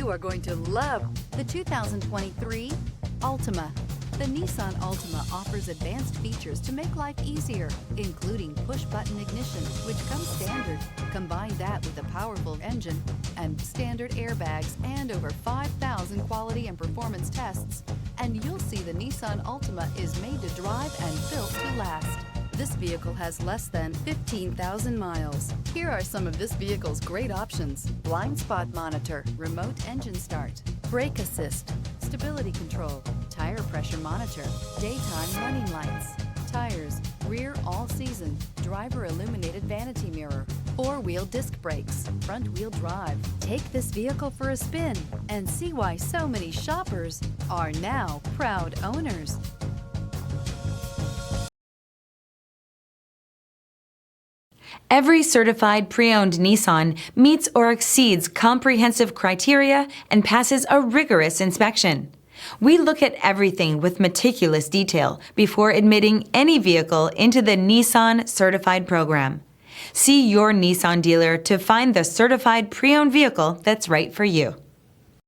You are going to love the 2023 Altima. The Nissan Altima offers advanced features to make life easier, including push-button ignition, which comes standard. Combine that with a powerful engine and standard airbags and over 5,000 quality and performance tests, and you'll see the Nissan Altima is made to drive and built to last. This vehicle has less than 15,000 miles. Here are some of this vehicle's great options: blind spot monitor, remote engine start, brake assist, stability control, tire pressure monitor, daytime running lights, tires, rear all-season, driver illuminated vanity mirror, four-wheel disc brakes, front-wheel drive. Take this vehicle for a spin and see why so many shoppers are now proud owners. Every certified pre-owned Nissan meets or exceeds comprehensive criteria and passes a rigorous inspection. We look at everything with meticulous detail before admitting any vehicle into the Nissan Certified program. See your Nissan dealer to find the certified pre-owned vehicle that's right for you.